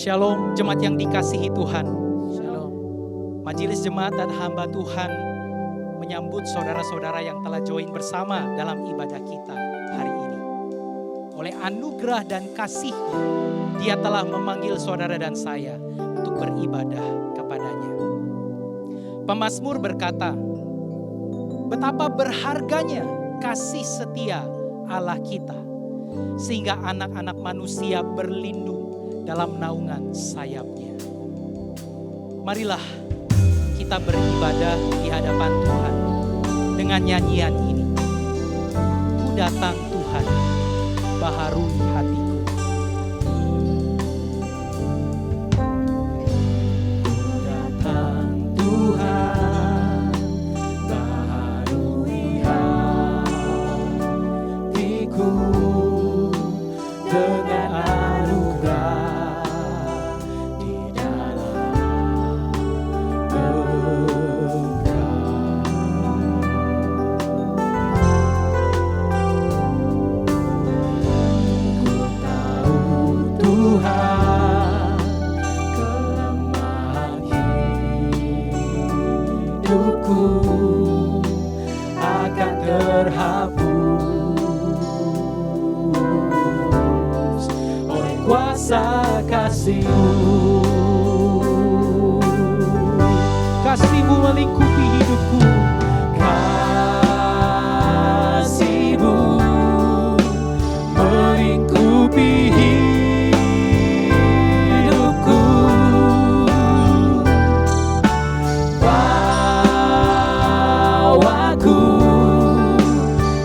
Shalom, jemaat yang dikasihi Tuhan. Shalom. Majelis jemaat dan hamba Tuhan menyambut saudara-saudara yang telah join bersama dalam ibadah kita hari ini. Oleh anugerah dan kasih-Nya, Dia telah memanggil saudara dan saya untuk beribadah kepadanya. Pemazmur berkata, betapa berharganya kasih setia Allah kita, sehingga anak-anak manusia berlindung dalam naungan sayap-Nya. Marilah kita beribadah di hadapan Tuhan dengan nyanyian ini. Ku datang Tuhan, baharui hatiku. Ku datang Tuhan, baharui hatiku dengan akan terhapus oleh kuasa kasih-Mu. Kasih-Mu melingkupi hidupku. Kasih-Mu melingkupi hidupku.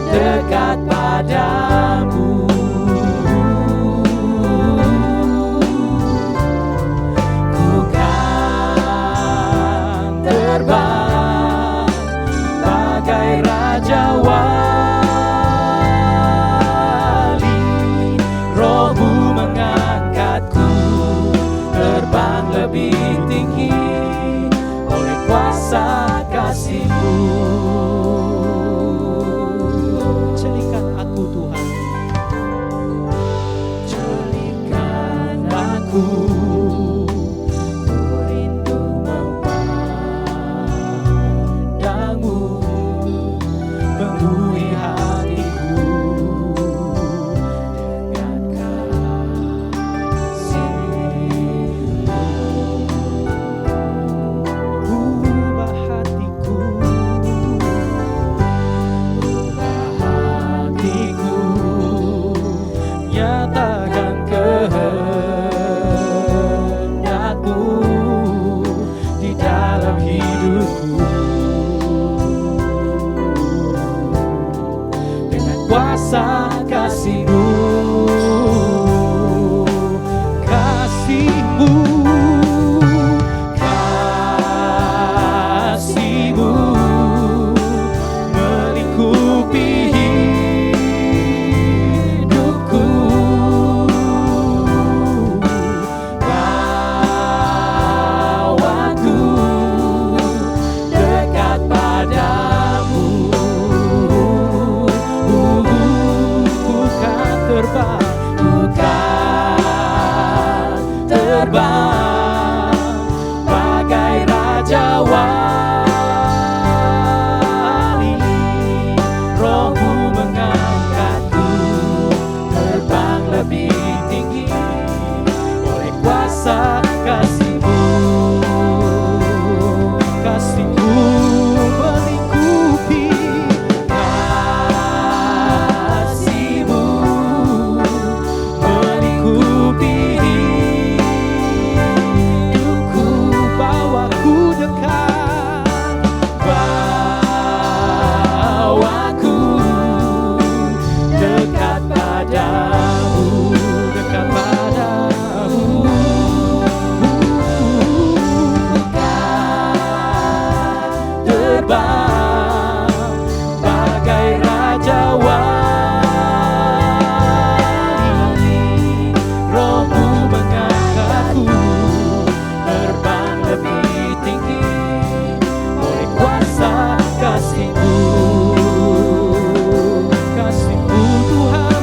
Dekat padamu, ku kan terbang bagai raja wali. Roh-Mu mengangkatku terbang lebih tinggi oleh kuasa kasih-Mu. Ku rindu memandang-Mu, penuhi hatiku dengan kasih-Mu. Ubah hatiku, nyatakan di dalam hidupku dengan kuasa kasih-Mu, kasih-Mu, kasih-Mu melingkupi hidupku. Ku kan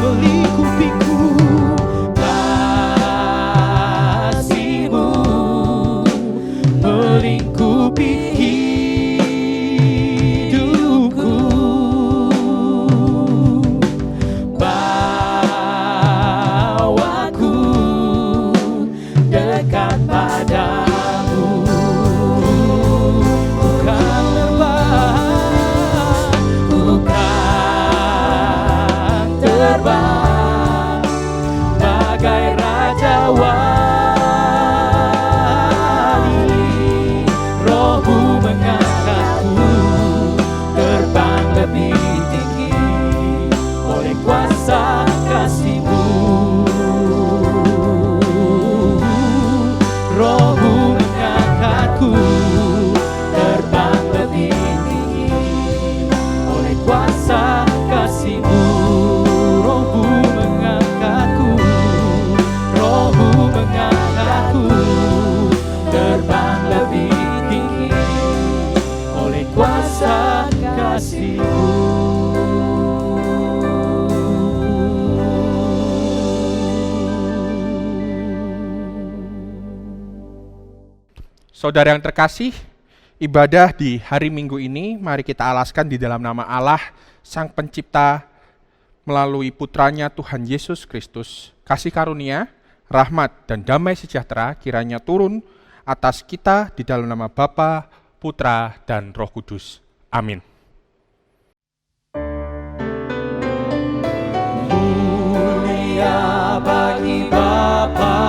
melingkupiku. Kasih-Mu melingkupi hidupku. Bawaku dekat padamu. Bukan terbang bagai raja wali. Roh-Mu mengangkatku terbang lebih tinggi oleh kuasa kasih-Mu. Roh-Mu mengangkatku terbang lebih tinggi oleh kuasa kasih-Mu. Roh-Mu mengangkatku, Roh-Mu mengangkatku terbang lebih tinggi oleh kuasa kasih-Mu. Saudara yang terkasih, ibadah di hari Minggu ini mari kita alaskan di dalam nama Allah, Sang Pencipta, melalui putranya Tuhan Yesus Kristus. Kasih karunia, rahmat, dan damai sejahtera kiranya turun atas kita di dalam nama Bapa, Putra, dan Roh Kudus. Amin. Mulia bagi Bapa,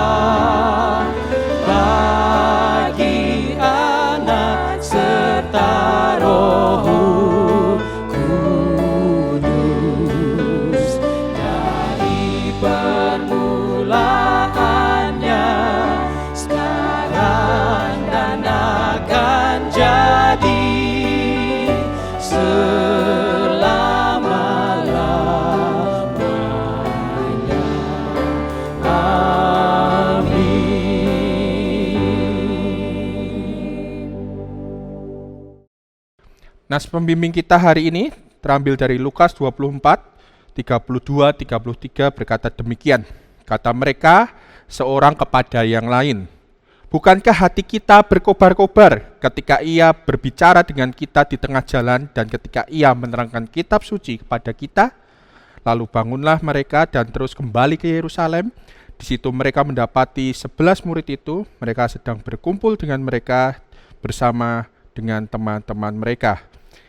bagi Anak, serta Roh Kudus. Dari permulaannya, sekarang dan akan jadi selama-lamanya. Amin. Nas pembimbing kita hari ini terambil dari Lukas 24, 32-33 berkata demikian. Kata mereka seorang kepada yang lain, bukankah hati kita berkobar-kobar ketika ia berbicara dengan kita di tengah jalan dan ketika ia menerangkan kitab suci kepada kita? Lalu bangunlah mereka dan terus kembali ke Yerusalem. Di situ mereka mendapati 11 murid itu, mereka sedang berkumpul dengan mereka bersama dengan teman-teman mereka.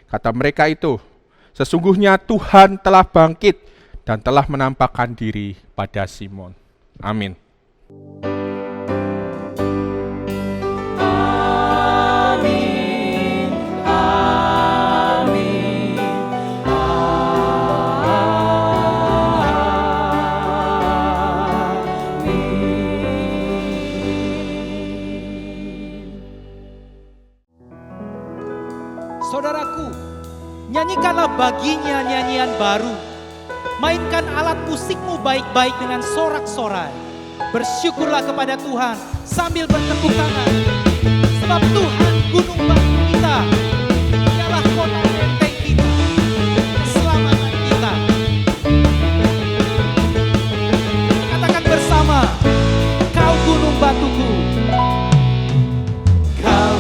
Kata mereka itu, sesungguhnya Tuhan telah bangkit dan telah menampakkan diri pada Simon. Amin. Amin. Amin. Amin. Saudaraku, nyanyikanlah baginya nyanyian baru. Mainkan alat musikmu baik-baik dengan sorak-sorai. Bersyukurlah kepada Tuhan sambil bertepuk tangan. Sebab Tuhan gunung batu kita, Dialah kota benteng kita, keselamatan kita. Katakan bersama, Kau gunung batuku. Kau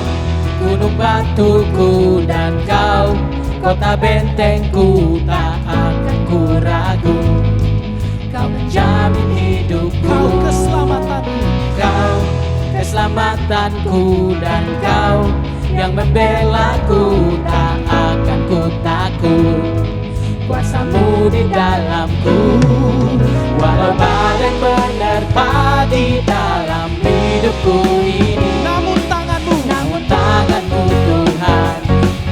gunung batuku dan Kau kota bentengku, tak akan ku ragu. Kau menjamin hidupku, Kau keselamatanku, Kau keselamatanku, dan Kau yang membelaku, tak akan ku takut. Kuasa-Mu di dalamku, walau badai menerpa di dalam hidupku ini. Namun tangan-Mu Tuhan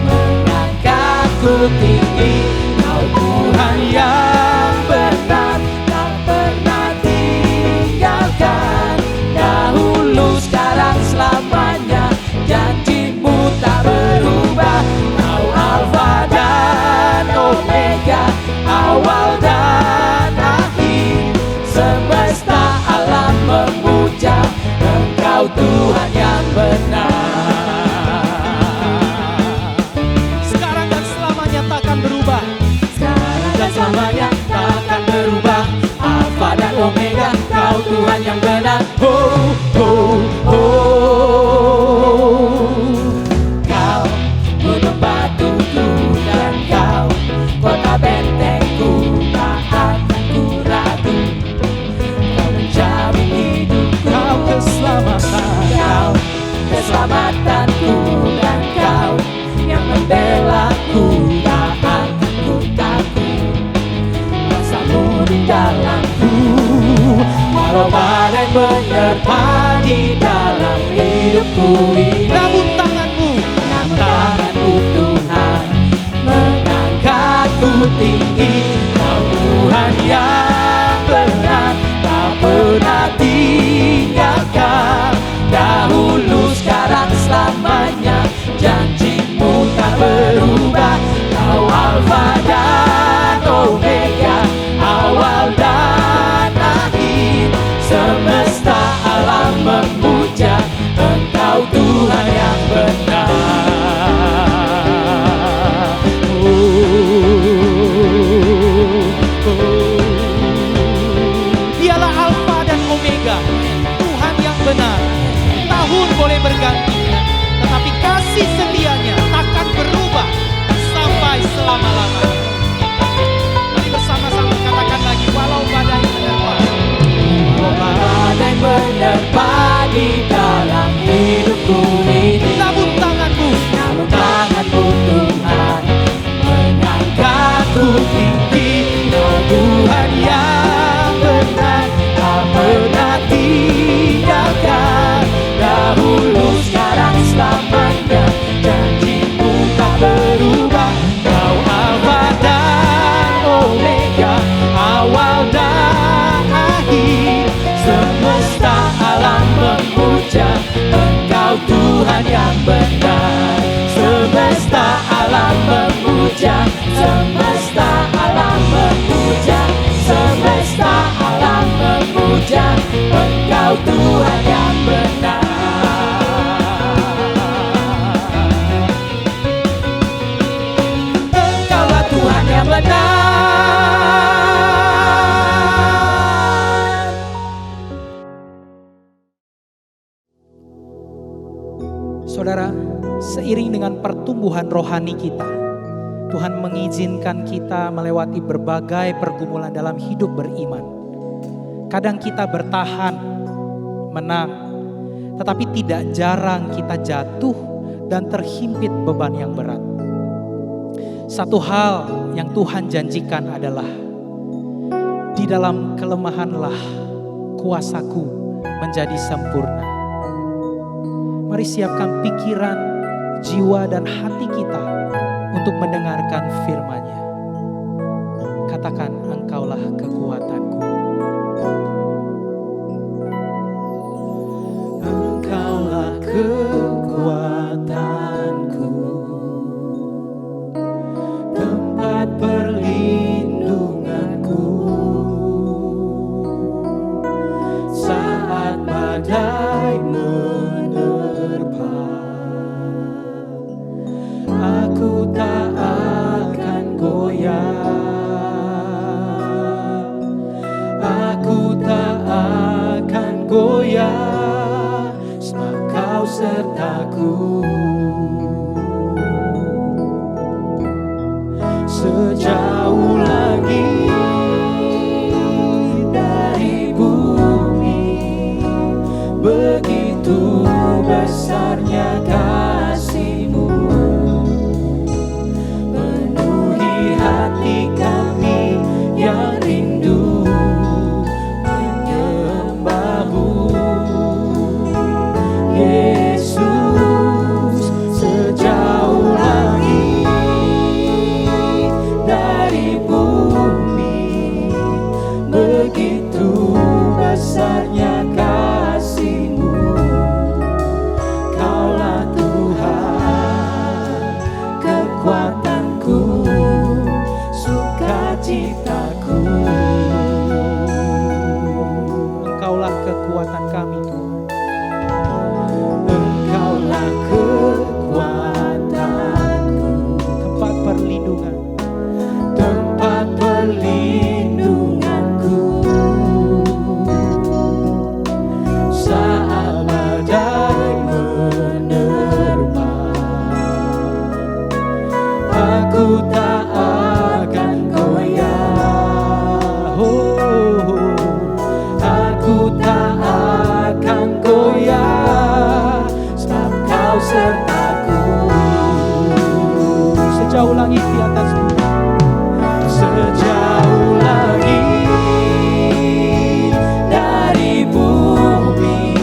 mengangkatku tinggi. Kau Tuhan yang benar, tak pernah tinggalkan. Dahulu, sekarang, selamanya, janji-Mu tak berubah. Kau Alfa dan Omega, awal dan akhir. Semesta alam memuja Engkau Tuhan yang benar. Sekarang dan selamanya takkan berubah. Sekarang dan selamanya takkan berubah. menerpa di dalam hidupku ini. Namun tanganmu Tuhan mengangkatku tinggi. Kau Tuhan yang benar, tak pernah tinggalkan. Dahulu, sekarang, selamanya, janjimu tak berubah. Kau Alfa dan Omega, awal dan akhir. Semesta alam memuja Engkau Tuhan yang benar. Dialah Alfa dan Omega, Tuhan yang benar. Tahun boleh berganti, tetapi kasih setianya takkan berubah sampai selama-lamanya. Mari bersama-sama katakan lagi, walau badai menerpa. Badai menerpa di dalam hidupku ini. Namun tanganmu Tuhan mengangkatku tinggi. Kau Tuhan yang benar, tak pernah tinggalkan. Dahulu, sekarang, selamanya, janjimu tak berubah. Kau Alfa dan Omega, awal dan akhir. Semesta alam memuja Engkau Tuhan yang benar. Semesta alam memuja, semesta alam memuja, semesta alam memuja Engkau Tuhan yang benar. Engkaulah Tuhan yang benar. Saudara, seiring dengan pertumbuhan rohani kita, Tuhan mengizinkan kita melewati berbagai pergumulan dalam hidup beriman. Kadang kita bertahan, menang, tetapi tidak jarang kita jatuh dan terhimpit beban yang berat. Satu hal yang Tuhan janjikan adalah, di dalam kelemahanlah kuasaku menjadi sempurna. Mari siapkan pikiran, jiwa dan hati kita untuk mendengarkan firman-Nya. Katakan, Engkaulah kekuatanku. Engkaulah kekuatanku, tempat perlindunganku. Saat badai menerpa, aku tak akan goyah. Aku tak akan goyah, sebab Kau sertaku. Sejauh langit dari bumi, begitu besarnya kasih-Mu. Penuhi hati kami yang rindu menyembah-Mu. Yesus, sejauh langit dari bumi, begitu besarnya kasih-Mu. Kaulah Tuhan, kekuatanku, sukacitaku. Engkaulah kekuatan kami, Tuhan. Engkaulah kekuatanku, Tempat perlindungan. tempat perlindunganku. Saat badai menerpa, aku tak akan goyah. Aku tak akan goyah, sebab Kau sertaku. Sejauh langit di atas bumi, Sejauh langit dari bumi,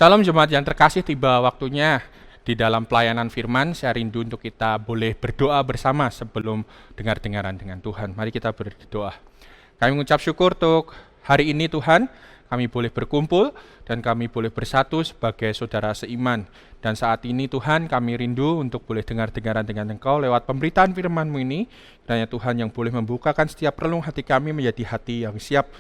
Salam jemaat yang terkasih, tiba waktunya di dalam pelayanan firman. Saya rindu untuk kita boleh berdoa bersama sebelum dengar-dengaran dengan Tuhan. Mari kita berdoa. Kami mengucap syukur untuk hari ini Tuhan, kami boleh berkumpul dan kami boleh bersatu sebagai saudara seiman. Dan saat ini Tuhan, kami rindu untuk boleh dengar-dengaran dengan Engkau lewat pemberitaan firman-Mu ini. Kiranya Tuhan yang boleh membukakan setiap relung hati kami menjadi hati yang siap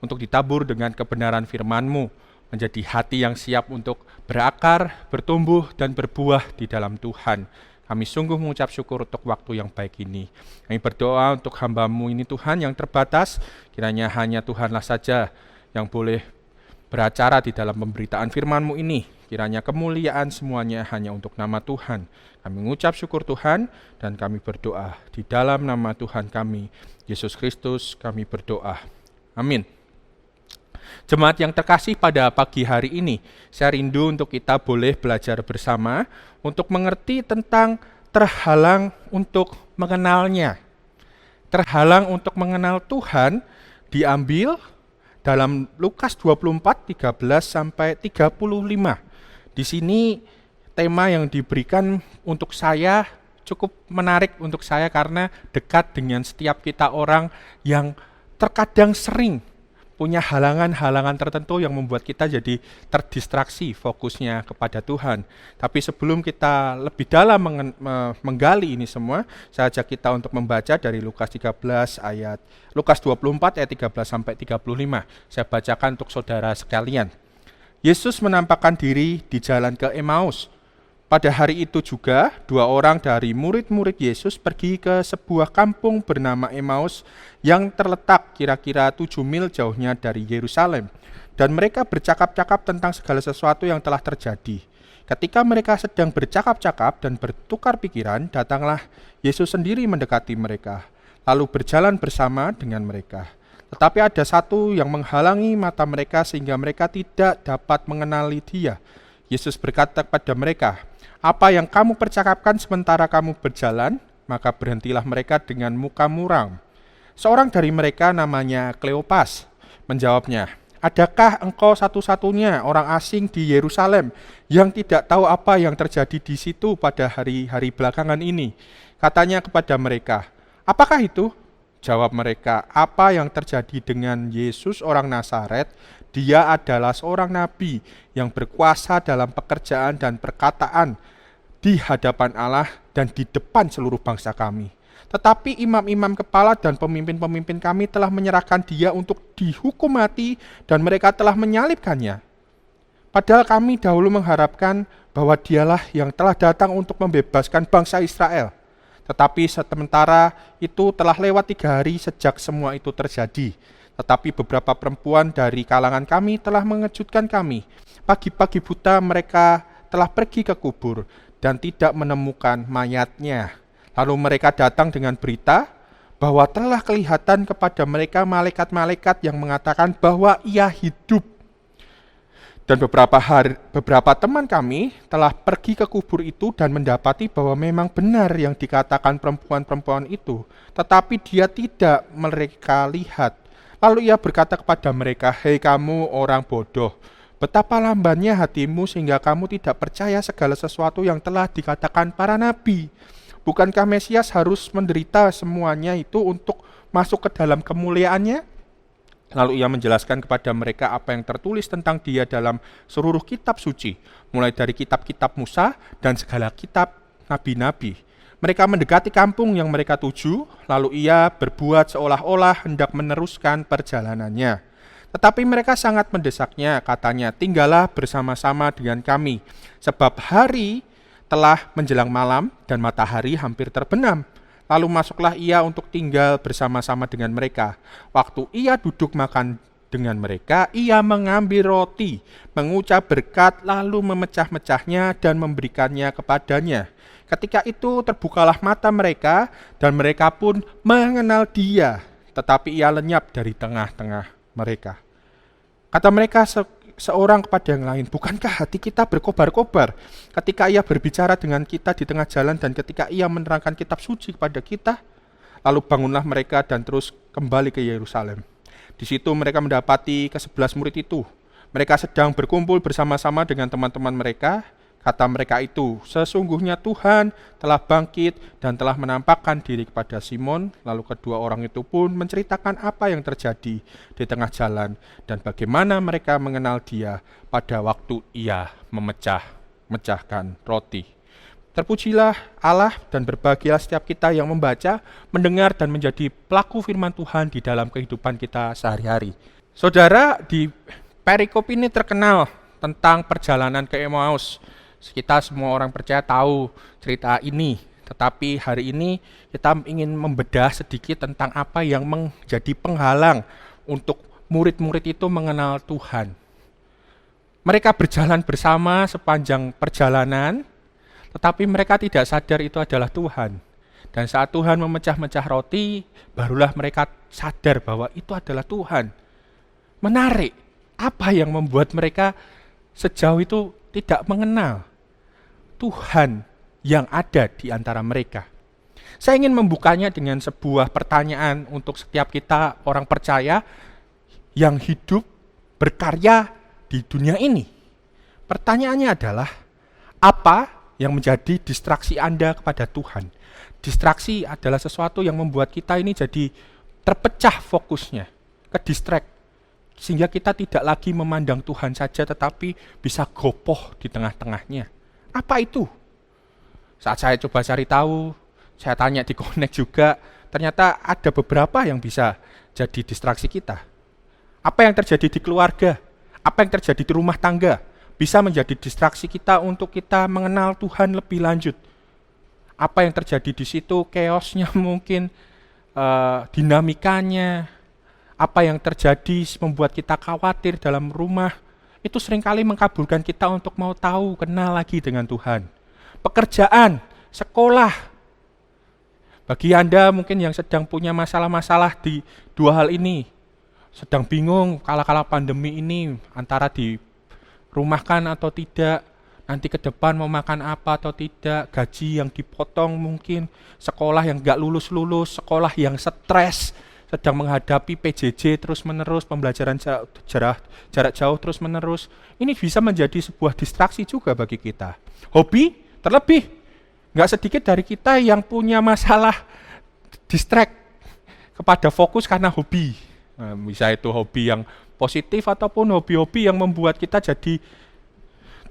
untuk ditabur dengan kebenaran firman-Mu. Menjadi hati yang siap untuk berakar, bertumbuh, dan berbuah di dalam Tuhan. Kami sungguh mengucap syukur untuk waktu yang baik ini. Kami berdoa untuk hamba-Mu ini Tuhan yang terbatas, kiranya hanya Tuhanlah saja yang boleh beracara di dalam pemberitaan firman-Mu ini. Kiranya kemuliaan semuanya hanya untuk nama Tuhan. Kami mengucap syukur Tuhan, dan kami berdoa di dalam nama Tuhan kami, Yesus Kristus kami berdoa. Amin. Jemaat yang terkasih, pada pagi hari ini saya rindu untuk kita boleh belajar bersama untuk mengerti tentang terhalang untuk mengenalnya. Terhalang untuk mengenal Tuhan diambil dalam Lukas 24, 13 sampai 35. Di sini tema yang diberikan untuk saya cukup menarik untuk saya karena dekat dengan setiap kita orang yang terkadang sering punya halangan-halangan tertentu yang membuat kita jadi terdistraksi fokusnya kepada Tuhan. Tapi sebelum kita lebih dalam menggali ini semua, saya ajak kita untuk membaca dari Lukas 24 ayat 13 sampai 35. Saya bacakan untuk saudara sekalian. Yesus menampakkan diri di jalan ke Emmaus. Pada hari itu juga, 2 orang dari murid-murid Yesus pergi ke sebuah kampung bernama Emmaus yang terletak kira-kira 7 mil jauhnya dari Yerusalem. Dan mereka bercakap-cakap tentang segala sesuatu yang telah terjadi. Ketika mereka sedang bercakap-cakap dan bertukar pikiran, datanglah Yesus sendiri mendekati mereka, lalu berjalan bersama dengan mereka. Tetapi ada satu yang menghalangi mata mereka sehingga mereka tidak dapat mengenali Dia. Yesus berkata kepada mereka, "Apa yang kamu percakapkan sementara kamu berjalan?" Maka berhentilah mereka dengan muka muram. Seorang dari mereka namanya Kleopas menjawabnya, "Adakah engkau satu-satunya orang asing di Yerusalem yang tidak tahu apa yang terjadi di situ pada hari-hari belakangan ini?" Katanya kepada mereka, "Apakah itu?" Jawab mereka, "Apa yang terjadi dengan Yesus orang Nazaret? Dia adalah seorang nabi yang berkuasa dalam pekerjaan dan perkataan di hadapan Allah dan di depan seluruh bangsa kami. Tetapi imam-imam kepala dan pemimpin-pemimpin kami telah menyerahkan Dia untuk dihukum mati dan mereka telah menyalibkannya. Padahal kami dahulu mengharapkan bahwa Dialah yang telah datang untuk membebaskan bangsa Israel. Tetapi sementara itu telah lewat 3 hari sejak semua itu terjadi. Tetapi beberapa perempuan dari kalangan kami telah mengejutkan kami. Pagi-pagi buta mereka telah pergi ke kubur dan tidak menemukan mayatnya. Lalu mereka datang dengan berita bahwa telah kelihatan kepada mereka malaikat-malaikat yang mengatakan bahwa Ia hidup. Dan beberapa teman kami telah pergi ke kubur itu dan mendapati bahwa memang benar yang dikatakan perempuan-perempuan itu, tetapi Dia tidak mereka lihat. Lalu Ia berkata kepada mereka, "Hei kamu orang bodoh, betapa lambannya hatimu sehingga kamu tidak percaya segala sesuatu yang telah dikatakan para nabi. Bukankah Mesias harus menderita semuanya itu untuk masuk ke dalam kemuliaannya?" Lalu Ia menjelaskan kepada mereka apa yang tertulis tentang Dia dalam seluruh kitab suci, mulai dari kitab-kitab Musa dan segala kitab nabi-nabi. Mereka mendekati kampung yang mereka tuju, lalu Ia berbuat seolah-olah hendak meneruskan perjalanannya. Tetapi mereka sangat mendesaknya, katanya, "Tinggallah bersama-sama dengan kami, sebab hari telah menjelang malam dan matahari hampir terbenam." Lalu masuklah Ia untuk tinggal bersama-sama dengan mereka. Waktu Ia duduk makan dengan mereka, Ia mengambil roti, mengucap berkat, lalu memecah-mecahnya dan memberikannya kepadanya. Ketika itu terbukalah mata mereka dan mereka pun mengenal Dia, tetapi Ia lenyap dari tengah-tengah mereka. Kata mereka seorang kepada yang lain, "Bukankah hati kita berkobar-kobar ketika Ia berbicara dengan kita di tengah jalan dan ketika Ia menerangkan kitab suci kepada kita?" Lalu bangunlah mereka dan terus kembali ke Yerusalem. Di situ mereka mendapati ke-11 murid itu. Mereka sedang berkumpul bersama-sama dengan teman-teman mereka. Kata mereka itu, sesungguhnya Tuhan telah bangkit dan telah menampakkan diri kepada Simon. Lalu kedua orang itu pun menceritakan apa yang terjadi di tengah jalan dan bagaimana mereka mengenal dia pada waktu ia memecahkan roti. Terpujilah Allah dan berbahagialah setiap kita yang membaca, mendengar dan menjadi pelaku firman Tuhan di dalam kehidupan kita sehari-hari. Saudara, di perikop ini terkenal tentang perjalanan ke Emmaus. Kita semua orang percaya tahu cerita ini, tetapi hari ini kita ingin membedah sedikit tentang apa yang menjadi penghalang untuk murid-murid itu mengenal Tuhan. Mereka berjalan bersama sepanjang perjalanan, tetapi mereka tidak sadar itu adalah Tuhan. Dan saat Tuhan memecah-mecah roti, barulah mereka sadar bahwa itu adalah Tuhan. Menarik, apa yang membuat mereka sejauh itu tidak mengenal Tuhan yang ada di antara mereka. Saya ingin membukanya dengan sebuah pertanyaan untuk setiap kita orang percaya yang hidup berkarya di dunia ini. Pertanyaannya adalah, apa yang menjadi distraksi Anda kepada Tuhan? Distraksi adalah sesuatu yang membuat kita ini jadi terpecah fokusnya, ke distract, sehingga kita tidak lagi memandang Tuhan saja tetapi bisa gopoh di tengah-tengahnya. Apa itu? Saat saya coba cari tahu, saya tanya di Connect juga, ternyata ada beberapa yang bisa jadi distraksi kita. Apa yang terjadi di keluarga, apa yang terjadi di rumah tangga, bisa menjadi distraksi kita untuk kita mengenal Tuhan lebih lanjut. Apa yang terjadi di situ, chaosnya mungkin, dinamikanya, apa yang terjadi membuat kita khawatir dalam rumah, itu seringkali mengkabulkan kita untuk mau tahu, kenal lagi dengan Tuhan. Pekerjaan, sekolah. Bagi Anda mungkin yang sedang punya masalah-masalah di dua hal ini, sedang bingung kala-kala pandemi ini antara dirumahkan atau tidak, nanti ke depan mau makan apa atau tidak, gaji yang dipotong mungkin, sekolah yang gak lulus-lulus, sekolah yang stres, sedang menghadapi PJJ terus-menerus, pembelajaran jarak jauh terus-menerus. Ini bisa menjadi sebuah distraksi juga bagi kita. Hobi, terlebih, nggak sedikit dari kita yang punya masalah distract kepada fokus karena hobi. Nah, bisa itu hobi yang positif ataupun hobi-hobi yang membuat kita jadi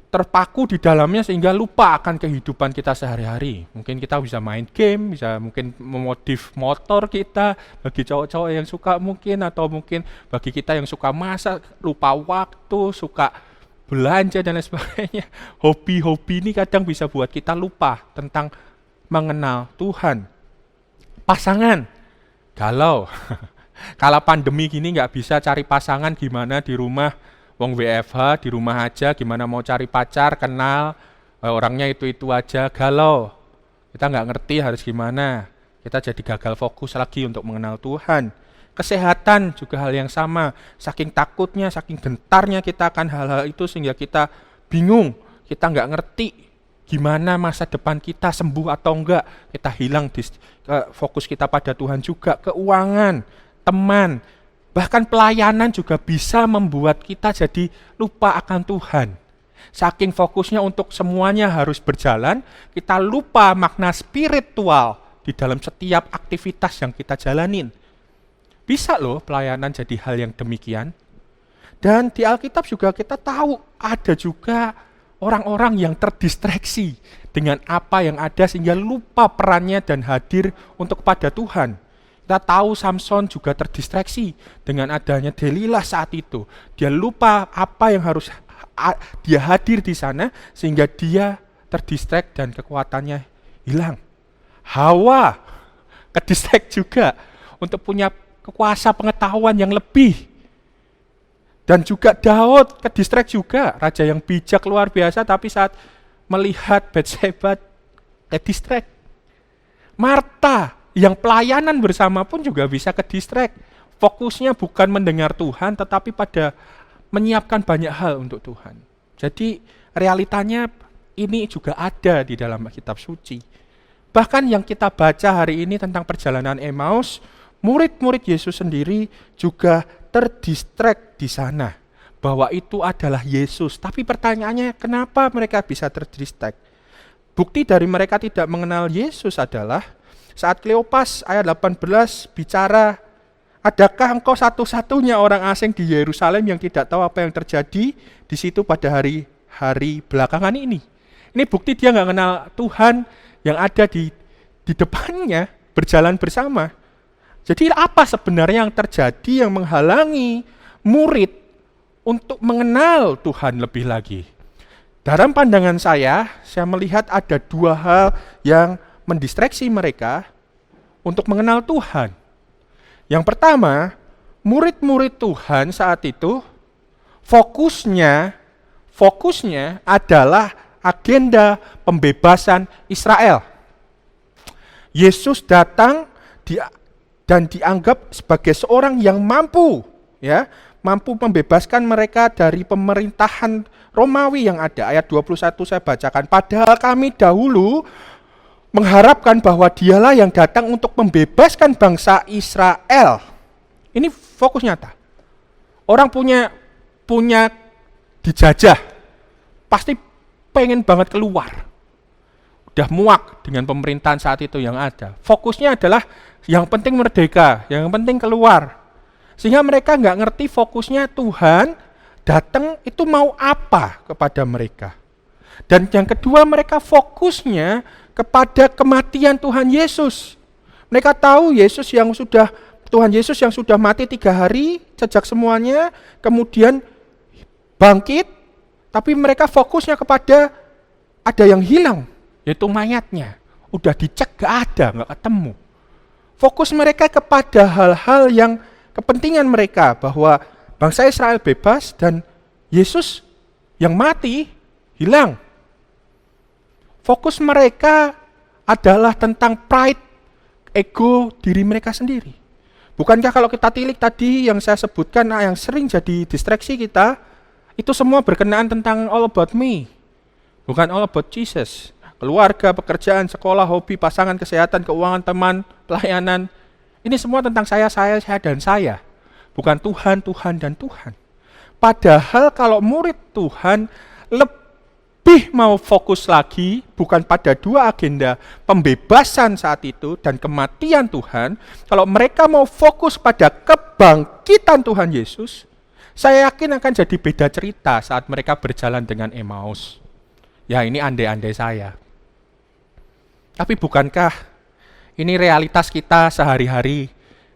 terpaku di dalamnya sehingga lupa akan kehidupan kita sehari-hari. Mungkin kita bisa main game, bisa mungkin memodif motor kita, bagi cowok-cowok yang suka mungkin, atau mungkin bagi kita yang suka masak, lupa waktu, suka belanja dan lain sebagainya. Hobi-hobi ini kadang bisa buat kita lupa tentang mengenal Tuhan. Pasangan, galau. Kalau pandemi gini nggak bisa cari pasangan gimana di rumah, wong WFH di rumah aja, gimana mau cari pacar, kenal, orangnya itu-itu aja, galau. Kita nggak ngerti harus gimana, kita jadi gagal fokus lagi untuk mengenal Tuhan. Kesehatan juga hal yang sama, saking takutnya, saking gentarnya kita akan hal-hal itu sehingga kita bingung, kita nggak ngerti gimana masa depan kita, sembuh atau enggak, kita hilang fokus kita pada Tuhan juga. Keuangan, teman, bahkan pelayanan juga bisa membuat kita jadi lupa akan Tuhan. Saking fokusnya untuk semuanya harus berjalan, kita lupa makna spiritual di dalam setiap aktivitas yang kita jalanin. Bisa loh pelayanan jadi hal yang demikian. Dan di Alkitab juga kita tahu ada juga orang-orang yang terdistraksi dengan apa yang ada sehingga lupa perannya dan hadir untuk kepada Tuhan. Kita tahu Samson juga terdistraksi dengan adanya Delilah saat itu. Dia lupa apa yang harus dia hadir di sana sehingga dia terdistract dan kekuatannya hilang. Hawa kedistract juga untuk punya kekuasa pengetahuan yang lebih. Dan juga Daud kedistract juga, raja yang bijak luar biasa tapi saat melihat Batsheba kedistract. Marta yang pelayanan bersama pun juga bisa kedistract. Fokusnya bukan mendengar Tuhan tetapi pada menyiapkan banyak hal untuk Tuhan. Jadi realitanya ini juga ada di dalam kitab suci. Bahkan yang kita baca hari ini tentang perjalanan Emmaus, murid-murid Yesus sendiri juga terdistract di sana. bahwa itu adalah Yesus. Tapi pertanyaannya, kenapa mereka bisa terdistract? Bukti dari mereka tidak mengenal Yesus adalah saat Kleopas ayat 18 bicara, adakah engkau satu-satunya orang asing di Yerusalem yang tidak tahu apa yang terjadi di situ pada hari belakangan ini? Ini bukti dia nggak kenal Tuhan yang ada di depannya, berjalan bersama. Jadi apa sebenarnya yang terjadi yang menghalangi murid untuk mengenal Tuhan lebih lagi? Dalam pandangan saya melihat ada dua hal yang mendistraksi mereka untuk mengenal Tuhan. Yang pertama, murid-murid Tuhan saat itu fokusnya adalah agenda pembebasan Israel. Yesus datang dan dianggap sebagai seorang yang mampu membebaskan mereka dari pemerintahan Romawi yang ada. Ayat 21 saya bacakan. Padahal kami dahulu mengharapkan bahwa dialah yang datang untuk membebaskan bangsa Israel. Ini fokus nyata. Orang punya dijajah, pasti pengen banget keluar. Udah muak dengan pemerintahan saat itu yang ada. Fokusnya adalah yang penting merdeka, yang penting keluar. Sehingga mereka nggak ngerti fokusnya Tuhan datang itu mau apa kepada mereka. Dan yang kedua, mereka fokusnya kepada kematian Tuhan Yesus. Mereka tahu Tuhan Yesus yang sudah mati 3 hari, jejak semuanya, kemudian bangkit, tapi mereka fokusnya kepada ada yang hilang, yaitu mayatnya. Udah dicek gak ada, gak ketemu. Fokus mereka kepada hal-hal yang kepentingan mereka, bahwa bangsa Israel bebas dan Yesus yang mati hilang. Fokus mereka adalah tentang pride, ego diri mereka sendiri. Bukankah kalau kita tilik tadi yang saya sebutkan, yang sering jadi distraksi kita, itu semua berkenaan tentang all about me, bukan all about Jesus. Keluarga, pekerjaan, sekolah, hobi, pasangan, kesehatan, keuangan, teman, pelayanan. Ini semua tentang saya, dan saya. Bukan Tuhan, dan Tuhan. Padahal kalau murid Tuhan lebih mau fokus lagi, bukan pada dua agenda, pembebasan saat itu dan kematian Tuhan. Kalau mereka mau fokus pada kebangkitan Tuhan Yesus, saya yakin akan jadi beda cerita saat mereka berjalan dengan Emmaus. Ya, ini andai-andai saya. Tapi bukankah ini realitas kita sehari-hari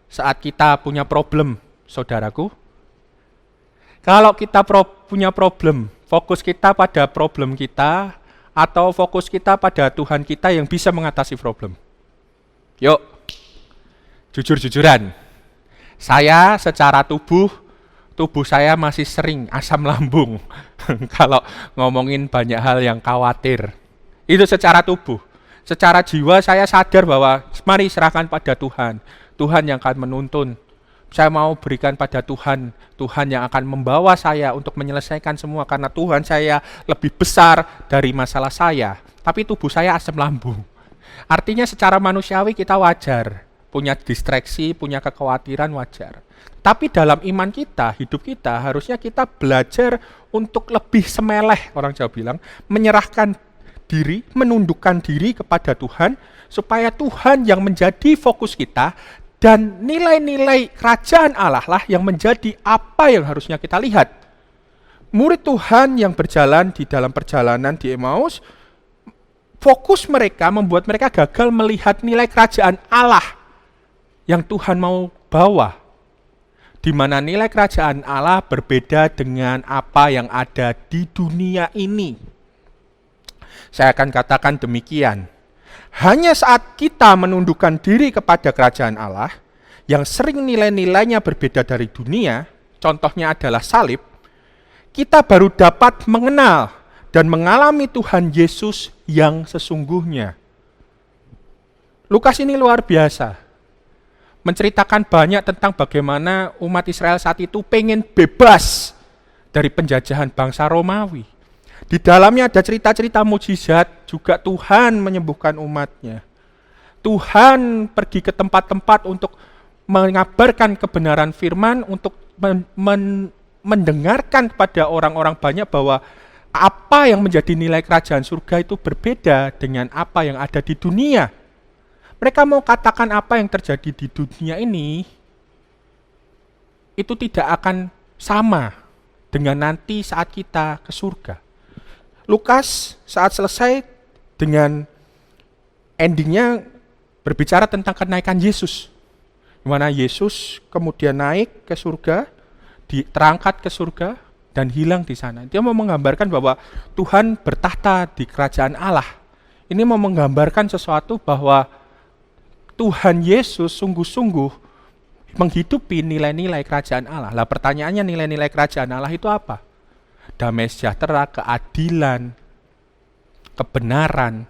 saat kita punya problem, saudaraku? Kalau kita punya problem, fokus kita pada problem kita atau fokus kita pada Tuhan kita yang bisa mengatasi problem? Yuk, jujur-jujuran. Saya secara tubuh saya masih sering asam lambung. Kalau ngomongin banyak hal yang khawatir. Itu secara tubuh. Secara jiwa saya sadar bahwa mari serahkan pada Tuhan. Tuhan yang akan menuntun. Saya mau berikan pada Tuhan. Tuhan yang akan membawa saya untuk menyelesaikan semua. Karena Tuhan saya lebih besar dari masalah saya. Tapi tubuh saya asam lambung. Artinya secara manusiawi kita wajar. Punya distraksi, punya kekhawatiran wajar. Tapi dalam iman kita, hidup kita, harusnya kita belajar untuk lebih semeleh, orang Jawa bilang, menyerahkan diri, menundukkan diri kepada Tuhan, supaya Tuhan yang menjadi fokus kita, dan nilai-nilai kerajaan Allah lah yang menjadi apa yang harusnya kita lihat. Murid Tuhan yang berjalan di dalam perjalanan di Emmaus, fokus mereka membuat mereka gagal melihat nilai kerajaan Allah yang Tuhan mau bawa. Di mana nilai kerajaan Allah berbeda dengan apa yang ada di dunia ini. Saya akan katakan demikian. Hanya saat kita menundukkan diri kepada kerajaan Allah, yang sering nilai-nilainya berbeda dari dunia, contohnya adalah salib, kita baru dapat mengenal dan mengalami Tuhan Yesus yang sesungguhnya. Lukas ini luar biasa. Menceritakan banyak tentang bagaimana umat Israel saat itu pengen bebas dari penjajahan bangsa Romawi. Di dalamnya ada cerita-cerita mukjizat, juga Tuhan menyembuhkan umatnya. Tuhan pergi ke tempat-tempat untuk mengabarkan kebenaran firman, untuk mendengarkan kepada orang-orang banyak bahwa apa yang menjadi nilai kerajaan surga itu berbeda dengan apa yang ada di dunia. Mereka mau katakan apa yang terjadi di dunia ini itu tidak akan sama dengan nanti saat kita ke surga. Lukas saat selesai dengan endingnya berbicara tentang kenaikan Yesus. Di mana Yesus kemudian naik ke surga, terangkat ke surga, dan hilang di sana. Dia mau menggambarkan bahwa Tuhan bertahta di kerajaan Allah. Ini mau menggambarkan sesuatu bahwa Tuhan Yesus sungguh-sungguh menghidupi nilai-nilai kerajaan Allah. Lah pertanyaannya, nilai-nilai kerajaan Allah itu apa? Damai sejahtera, keadilan, kebenaran,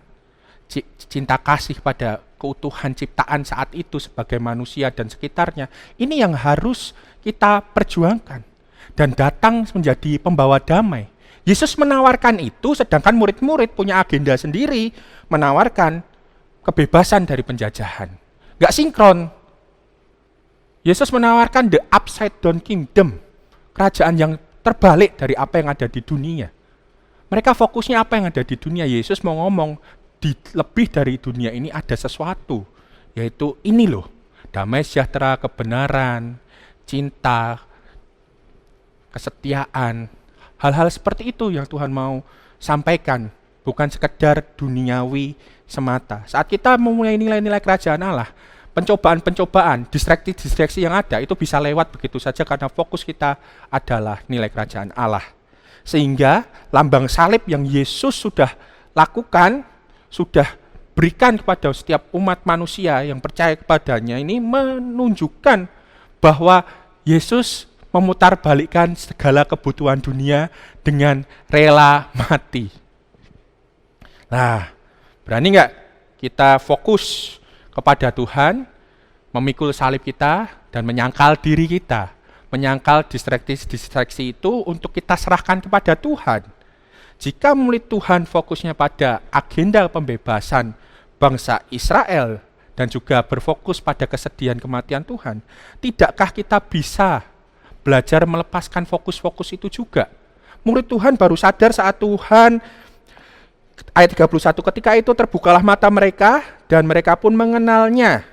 cinta kasih pada keutuhan ciptaan saat itu sebagai manusia dan sekitarnya. Ini yang harus kita perjuangkan dan datang menjadi pembawa damai. Yesus menawarkan itu, sedangkan murid-murid punya agenda sendiri, menawarkan kebebasan dari penjajahan. Gak sinkron. Yesus menawarkan the upside down kingdom, kerajaan yang terbalik dari apa yang ada di dunia. Mereka fokusnya apa yang ada di dunia. Yesus mau ngomong, di lebih dari dunia ini ada sesuatu, yaitu ini loh, damai sejahtera, kebenaran, cinta, kesetiaan, hal-hal seperti itu yang Tuhan mau sampaikan, bukan sekedar duniawi semata. Saat kita memulai nilai-nilai kerajaan Allah, pencobaan-pencobaan, distraksi-distraksi yang ada itu bisa lewat begitu saja karena fokus kita adalah nilai kerajaan Allah. Sehingga lambang salib yang Yesus sudah lakukan, sudah berikan kepada setiap umat manusia yang percaya kepadanya, ini menunjukkan bahwa Yesus memutarbalikkan segala kebutuhan dunia dengan rela mati. Nah, berani nggak kita fokus kepada Tuhan, memikul salib kita, dan menyangkal diri kita, menyangkal distraksi itu untuk kita serahkan kepada Tuhan. Jika murid Tuhan fokusnya pada agenda pembebasan bangsa Israel dan juga berfokus pada kesedihan kematian Tuhan, tidakkah kita bisa belajar melepaskan fokus-fokus itu juga? Murid Tuhan baru sadar saat Tuhan, ayat 31, ketika itu terbukalah mata mereka dan mereka pun mengenalnya.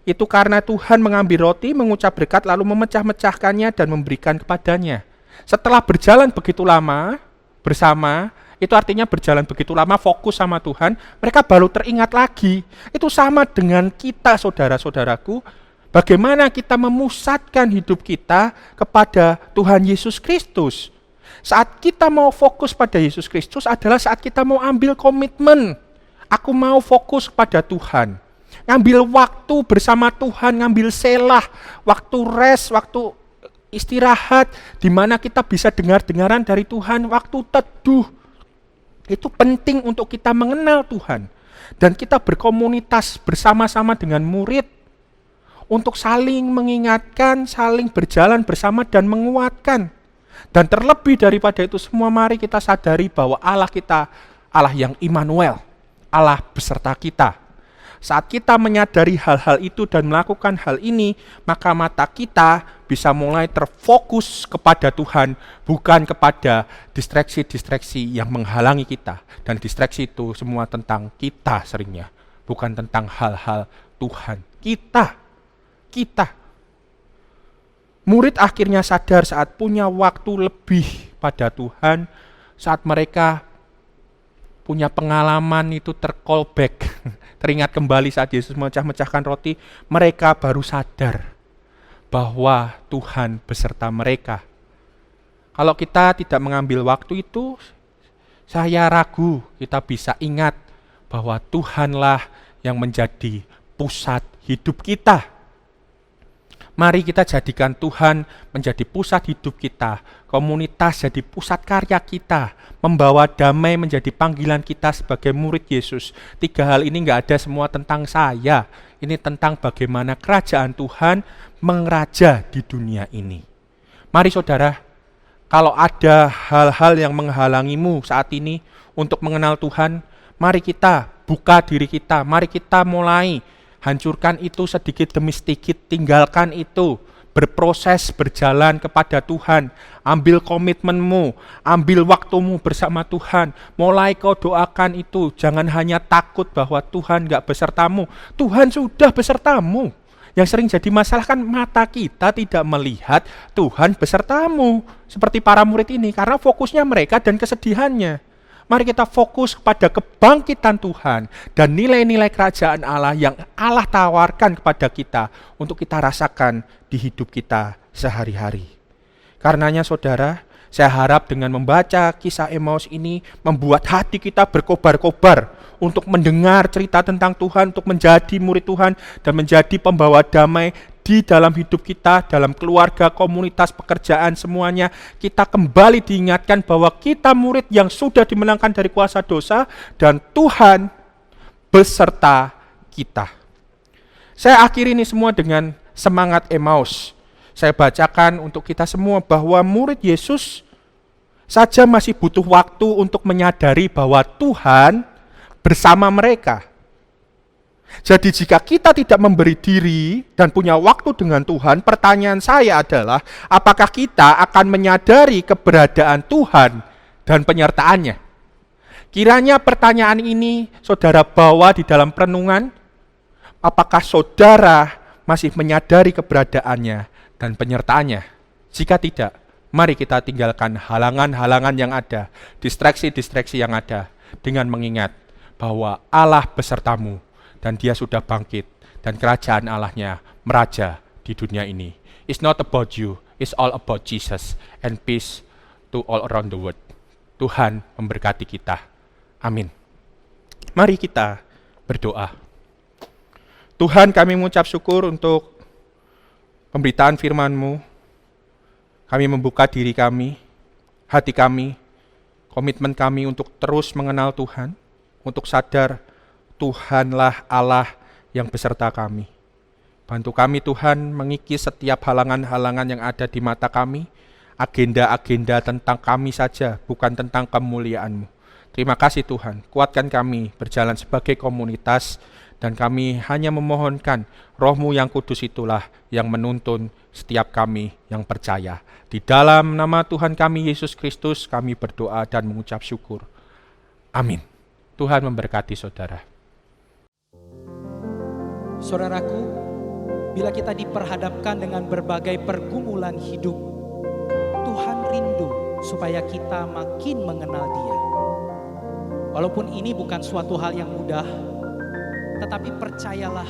Itu karena Tuhan mengambil roti, mengucap berkat, lalu memecah-mecahkannya dan memberikan kepadanya. Setelah berjalan begitu lama bersama, itu artinya berjalan begitu lama fokus sama Tuhan, mereka baru teringat lagi. Itu sama dengan kita, saudara-saudaraku, bagaimana kita memusatkan hidup kita kepada Tuhan Yesus Kristus. Saat kita mau fokus pada Yesus Kristus adalah saat kita mau ambil komitmen. Aku mau fokus pada Tuhan. Ngambil waktu bersama Tuhan, ngambil selah, waktu rest, waktu istirahat, di mana kita bisa dengar-dengaran dari Tuhan, waktu teduh. Itu penting untuk kita mengenal Tuhan. Dan kita berkomunitas bersama-sama dengan murid untuk saling mengingatkan, saling berjalan bersama dan menguatkan. Dan terlebih daripada itu semua, mari kita sadari bahwa Allah kita, Allah yang Immanuel, Allah beserta kita. Saat kita menyadari hal-hal itu dan melakukan hal ini, maka mata kita bisa mulai terfokus kepada Tuhan, bukan kepada distraksi-distraksi yang menghalangi kita. Dan distraksi itu semua tentang kita seringnya, bukan tentang hal-hal Tuhan. Kita. Murid akhirnya sadar saat punya waktu lebih pada Tuhan, saat mereka punya pengalaman itu tercallback, teringat kembali saat Yesus memecah-mecahkan roti, mereka baru sadar bahwa Tuhan beserta mereka. Kalau kita tidak mengambil waktu itu, saya ragu kita bisa ingat bahwa Tuhanlah yang menjadi pusat hidup kita. Mari kita jadikan Tuhan menjadi pusat hidup kita, komunitas jadi pusat karya kita, membawa damai menjadi panggilan kita sebagai murid Yesus. 3 hal ini nggak ada semua tentang saya, ini tentang bagaimana kerajaan Tuhan meraja di dunia ini. Mari saudara, kalau ada hal-hal yang menghalangimu saat ini untuk mengenal Tuhan, mari kita buka diri kita, mari kita mulai hancurkan itu sedikit demi sedikit, tinggalkan itu, berproses, berjalan kepada Tuhan. Ambil komitmenmu, ambil waktumu bersama Tuhan. Mulai kau doakan itu, jangan hanya takut bahwa Tuhan gak besertamu. Tuhan sudah besertamu. Yang sering jadi masalah kan mata kita tidak melihat Tuhan besertamu. Seperti para murid ini, karena fokusnya mereka dan kesedihannya. Mari kita fokus kepada kebangkitan Tuhan dan nilai-nilai kerajaan Allah yang Allah tawarkan kepada kita untuk kita rasakan di hidup kita sehari-hari. Karenanya saudara, saya harap dengan membaca kisah Emmaus ini membuat hati kita berkobar-kobar untuk mendengar cerita tentang Tuhan, untuk menjadi murid Tuhan dan menjadi pembawa damai di dalam hidup kita, dalam keluarga, komunitas, pekerjaan, semuanya. Kita kembali diingatkan bahwa kita murid yang sudah dimenangkan dari kuasa dosa dan Tuhan beserta kita. Saya akhiri ini semua dengan semangat Emmaus. Saya bacakan untuk kita semua bahwa murid Yesus saja masih butuh waktu untuk menyadari bahwa Tuhan bersama mereka. Jadi jika kita tidak memberi diri dan punya waktu dengan Tuhan, pertanyaan saya adalah, apakah kita akan menyadari keberadaan Tuhan dan penyertaannya? Kiranya pertanyaan ini saudara bawa di dalam perenungan, apakah saudara masih menyadari keberadaannya dan penyertaannya? Jika tidak, mari kita tinggalkan halangan-halangan yang ada, distraksi-distraksi yang ada, dengan mengingat bahwa Allah besertamu, dan dia sudah bangkit, dan kerajaan Allahnya meraja di dunia ini. It's not about you, it's all about Jesus, and peace to all around the world. Tuhan memberkati kita. Amin. Mari kita berdoa. Tuhan, kami mengucap syukur untuk pemberitaan firman-Mu. Kami membuka diri kami, hati kami, komitmen kami untuk terus mengenal Tuhan, untuk sadar Tuhanlah Allah yang beserta kami. Bantu kami Tuhan mengikis setiap halangan-halangan yang ada di mata kami, agenda-agenda tentang kami saja, bukan tentang kemuliaan-Mu. Terima kasih Tuhan, kuatkan kami berjalan sebagai komunitas, dan kami hanya memohonkan Roh-Mu yang kudus itulah yang menuntun setiap kami yang percaya. Di dalam nama Tuhan kami Yesus Kristus kami berdoa dan mengucap syukur. Amin. Tuhan memberkati saudara. Saudaraku, bila kita diperhadapkan dengan berbagai pergumulan hidup, Tuhan rindu supaya kita makin mengenal Dia. Walaupun ini bukan suatu hal yang mudah, tetapi percayalah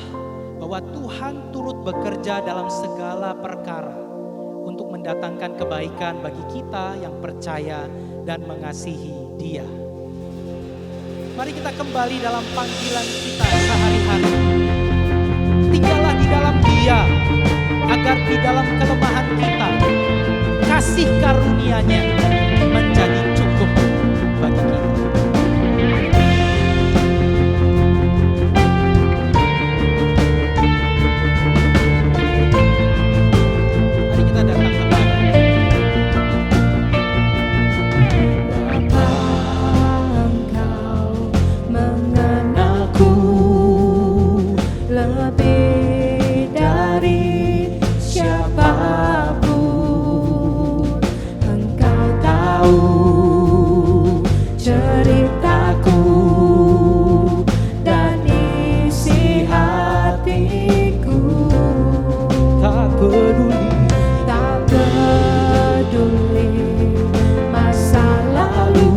bahwa Tuhan turut bekerja dalam segala perkara untuk mendatangkan kebaikan bagi kita yang percaya dan mengasihi Dia. Mari kita kembali dalam panggilan kita sehari-hari. Tinggallah di dalam Dia, agar di dalam kelemahan kita, kasih karunia-Nya menjadi cukup bagi kita. Mari kita datang kepada lebih dari siapapun. Engkau tahu ceritaku dan isi hatiku. tak peduli masa lalu,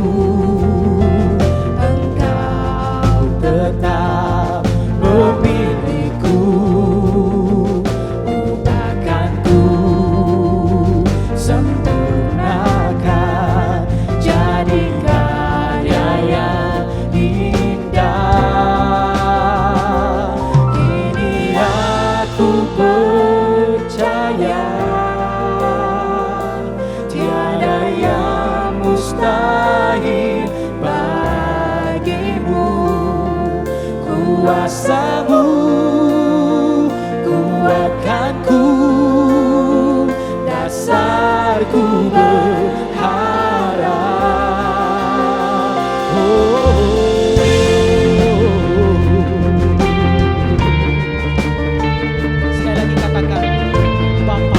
Engkau tetap memilihku. Ubahkanku, sempurnakan, jadi karya yang indah. Kini aku percaya tiada yang mustahil bagimu. Kuasa-Mu kuatkanku, dasarku berharap. sekali lagi katakan, Bapa,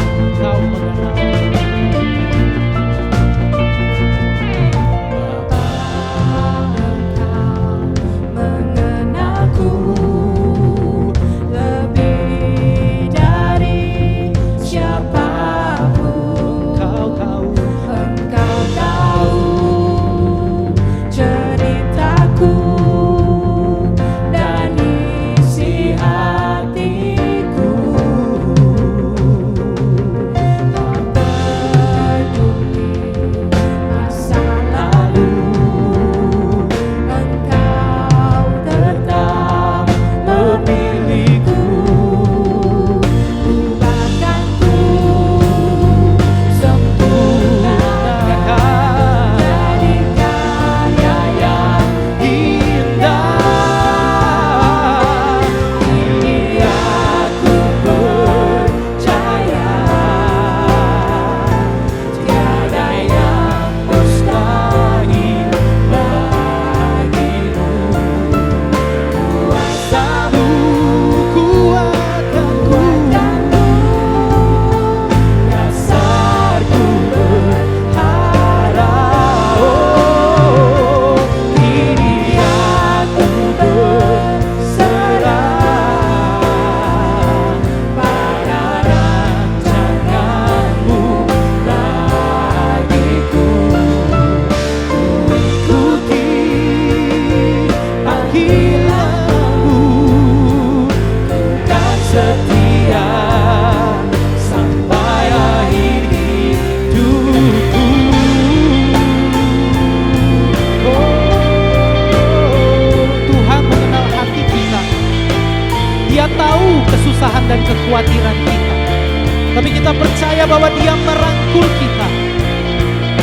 tapi kita percaya bahwa Dia merangkul kita.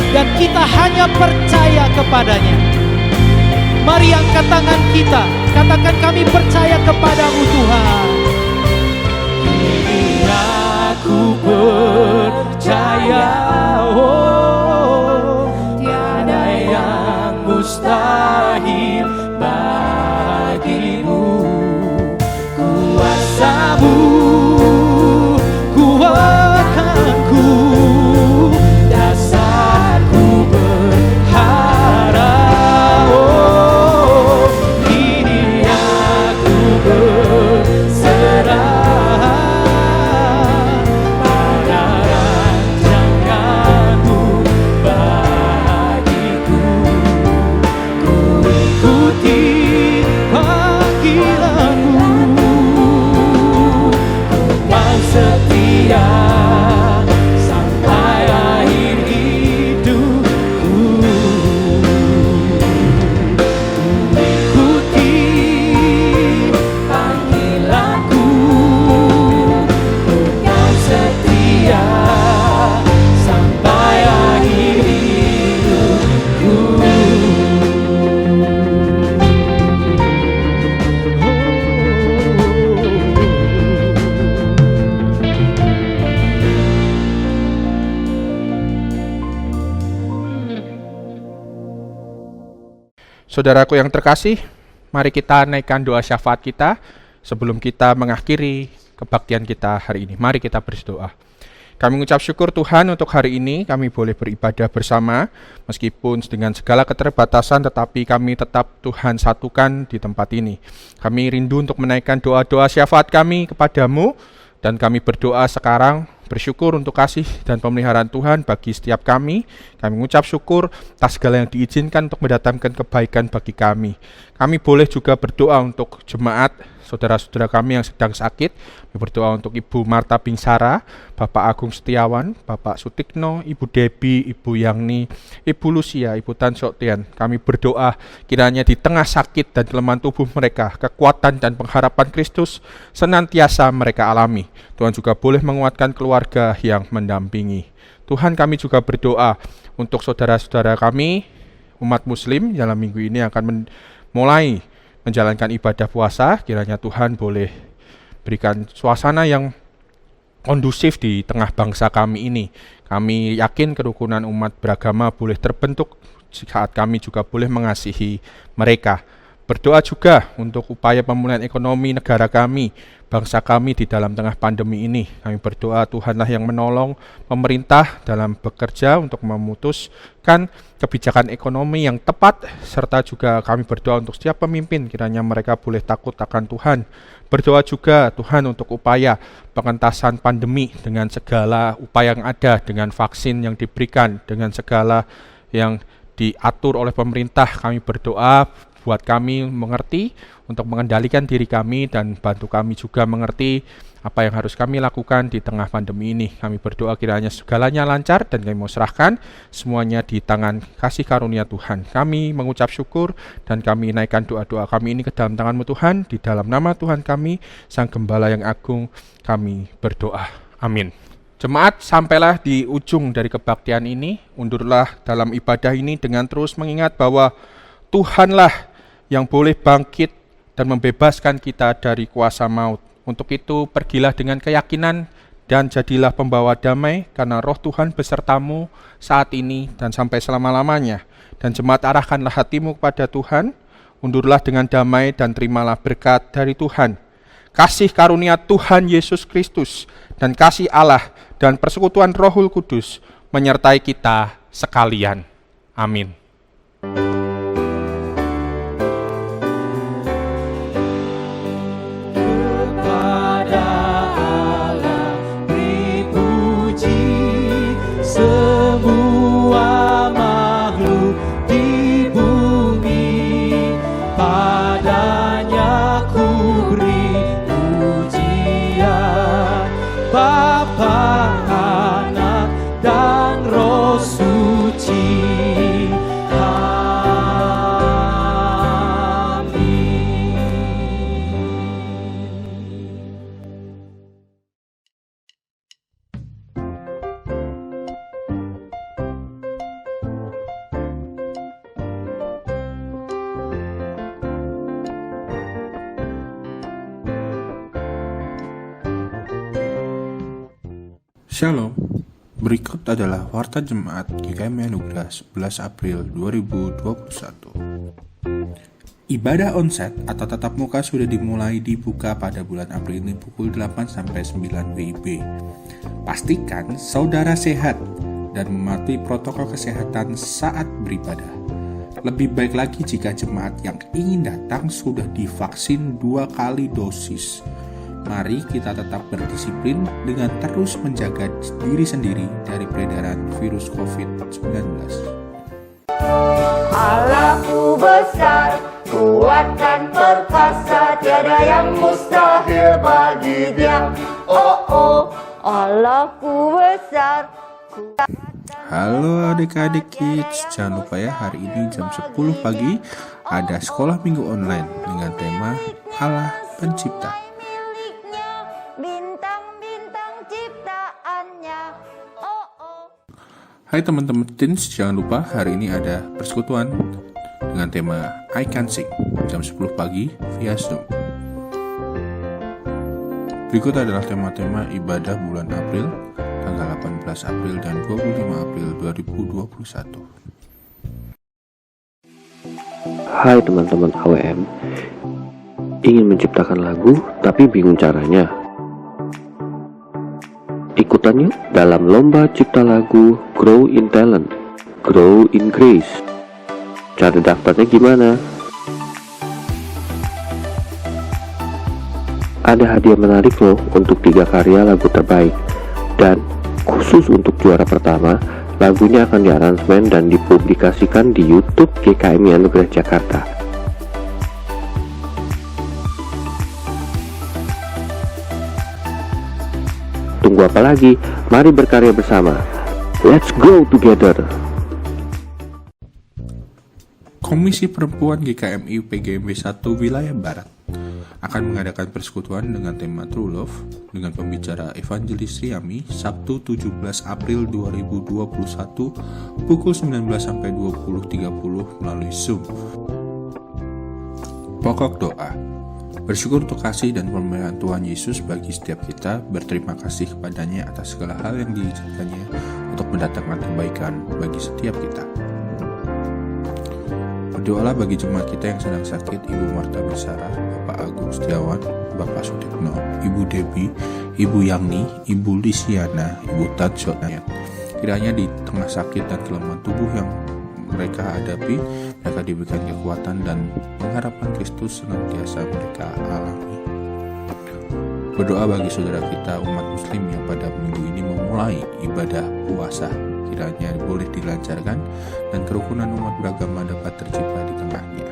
Dan kita hanya percaya kepadanya. Mari angkat tangan kita, katakan kami percaya kepadamu Tuhan. Ini aku percaya, oh, tiada yang mustahil bagimu. Kuasamu, kuatkanku, dasarku berharap. Oh, kini aku berserah pada rancanganmu bagiku. Ku ikuti panggilanmu, mau setia sampai akhir hidupku. Ikuti panggilanku, mau setia sampai akhir hidupku. Saudaraku yang terkasih, mari kita naikkan doa syafaat kita sebelum kita mengakhiri kebaktian kita hari ini. Mari kita berdoa. Kami mengucap syukur Tuhan untuk hari ini kami boleh beribadah bersama, meskipun dengan segala keterbatasan tetapi kami tetap Tuhan satukan di tempat ini. Kami rindu untuk menaikkan doa-doa syafaat kami kepadamu, dan kami berdoa sekarang bersyukur untuk kasih dan pemeliharaan Tuhan bagi setiap kami. Kami mengucap syukur atas segala yang diizinkan untuk mendatangkan kebaikan bagi kami. Kami boleh juga berdoa untuk jemaat saudara-saudara kami yang sedang sakit. Kami berdoa untuk Ibu Marta Bingsara, Bapak Agung Setiawan, Bapak Sutikno, Ibu Debbie, Ibu Yangni, Ibu Lucia, Ibu Tan Soktian. Kami berdoa kiranya di tengah sakit dan kelemahan tubuh mereka, kekuatan dan pengharapan Kristus senantiasa mereka alami. Tuhan juga boleh menguatkan keluarga yang mendampingi. Tuhan, kami juga berdoa untuk saudara-saudara kami, umat muslim dalam minggu ini akan mulai menjalankan ibadah puasa. Kiranya Tuhan boleh berikan suasana yang kondusif di tengah bangsa kami ini. Kami yakin kerukunan umat beragama boleh terbentuk saat kami juga boleh mengasihi mereka. Berdoa juga untuk upaya pemulihan ekonomi negara kami, bangsa kami di dalam tengah pandemi ini. Kami berdoa Tuhanlah yang menolong pemerintah dalam bekerja untuk memutuskan kebijakan ekonomi yang tepat, serta juga kami berdoa untuk setiap pemimpin kiranya mereka boleh takut akan Tuhan. Berdoa juga Tuhan untuk upaya pengentasan pandemi dengan segala upaya yang ada, dengan vaksin yang diberikan, dengan segala yang diatur oleh pemerintah. Kami berdoa buat kami mengerti untuk mengendalikan diri kami dan bantu kami juga mengerti apa yang harus kami lakukan di tengah pandemi ini. Kami berdoa kiranya segalanya lancar dan kami mau serahkan semuanya di tangan kasih karunia Tuhan. Kami mengucap syukur dan kami naikkan doa-doa kami ini ke dalam tangan-Mu Tuhan. Di dalam nama Tuhan kami, Sang Gembala yang agung, kami berdoa. Amin. Jemaat, sampailah di ujung dari kebaktian ini. Undurlah dalam ibadah ini dengan terus mengingat bahwa Tuhanlah yang boleh bangkit dan membebaskan kita dari kuasa maut. Untuk itu, pergilah dengan keyakinan dan jadilah pembawa damai, karena Roh Tuhan besertamu saat ini dan sampai selama-lamanya. Dan jemaat, arahkanlah hatimu kepada Tuhan, undurlah dengan damai dan terimalah berkat dari Tuhan. Kasih karunia Tuhan Yesus Kristus dan kasih Allah dan persekutuan Rohul Kudus menyertai kita sekalian. Amin. Bapa, Anak, dan Roh Suci. Shalom, berikut adalah Warta Jemaat GKMI Anugerah 11 April 2021. Ibadah onset atau tatap muka sudah dimulai dibuka pada bulan April ini pukul 8-9 WIB. Pastikan saudara sehat dan mematuhi protokol kesehatan saat beribadah. Lebih baik lagi jika jemaat yang ingin datang sudah divaksin 2 kali dosis. Mari kita tetap berdisiplin dengan terus menjaga diri sendiri dari peredaran virus COVID-19. Allahku besar, kuat dan perkasa, tiada yang mustahil bagi Dia. Oh oh, Allahku besar. Halo adik-adik kids, jangan lupa ya hari ini jam 10 pagi ada sekolah minggu online dengan tema Allah Pencipta. Bintang-bintang ciptaannya. Oh oh. Hai teman-teman teens, jangan lupa hari ini ada persekutuan dengan tema I Can Sing jam 10 pagi via Zoom. Berikut adalah tema-tema ibadah bulan April, tanggal 18 April dan 25 April 2021. Hai teman-teman AWM, ingin menciptakan lagu tapi bingung caranya? Ikutan yuk dalam lomba cipta lagu Grow in Talent, Grow in Grace. Cara daftarnya gimana? Ada hadiah menarik loh untuk 3 karya lagu terbaik. Dan khusus untuk juara pertama, lagunya akan diaransemen dan dipublikasikan di YouTube GKMI Anugerah Jakarta. Tunggu apa lagi? Mari berkarya bersama. Let's go together. Komisi Perempuan GKMI PGMB 1 Wilayah Barat akan mengadakan persekutuan dengan tema True Love dengan pembicara Evangelis Riami Sabtu 17 April 2021 pukul 19-20.30 melalui Zoom. Pokok doa. Bersyukur untuk kasih dan pemeliharaan Tuhan Yesus bagi setiap kita, berterima kasih kepadanya atas segala hal yang diizinkannya untuk mendatangkan kebaikan bagi setiap kita. Berdoalah bagi jemaat kita yang sedang sakit, Ibu Marta Bisara, Bapak Agung Setiawan, Bapak Sutikno, Ibu Debi, Ibu Yangni, Ibu Lisiana, Ibu Tatsotnya. Kiranya di tengah sakit dan kelemahan tubuh yang mereka hadapi, mereka diberikan kekuatan dan pengharapan Kristus senantiasa mereka alami. Berdoa bagi saudara kita umat muslim yang pada minggu ini memulai ibadah puasa, kiranya boleh dilancarkan dan kerukunan umat beragama dapat tercipta di tengahnya.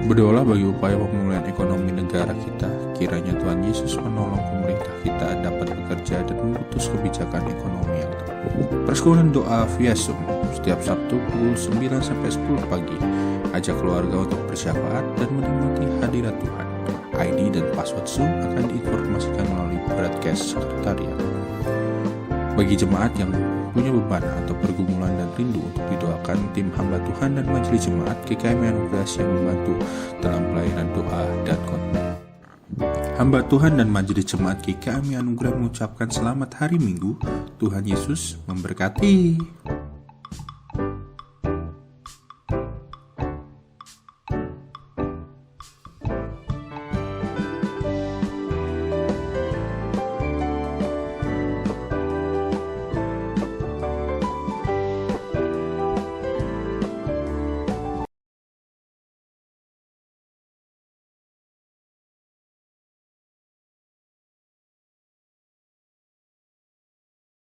Berdoalah bagi upaya pemulihan ekonomi negara kita, kiranya Tuhan Yesus menolong pemerintah kita dapat bekerja dan memutus kebijakan ekonomi yang tepat. Persekutuan doa via Zoom setiap Sabtu pukul 9-10 pagi. Ajak keluarga untuk bersyafaat dan menikmati hadirat Tuhan. ID dan password Zoom akan diinformasikan melalui broadcast sekretariat. Bagi jemaat yang punya beban atau pergumulan dan rindu untuk didoakan, tim hamba Tuhan dan majelis jemaat GKMI Anugerah yang membantu dalam pelayanan doa dan khotbah. Hamba Tuhan dan majelis jemaat GKMI Anugerah mengucapkan selamat hari Minggu. Tuhan Yesus memberkati.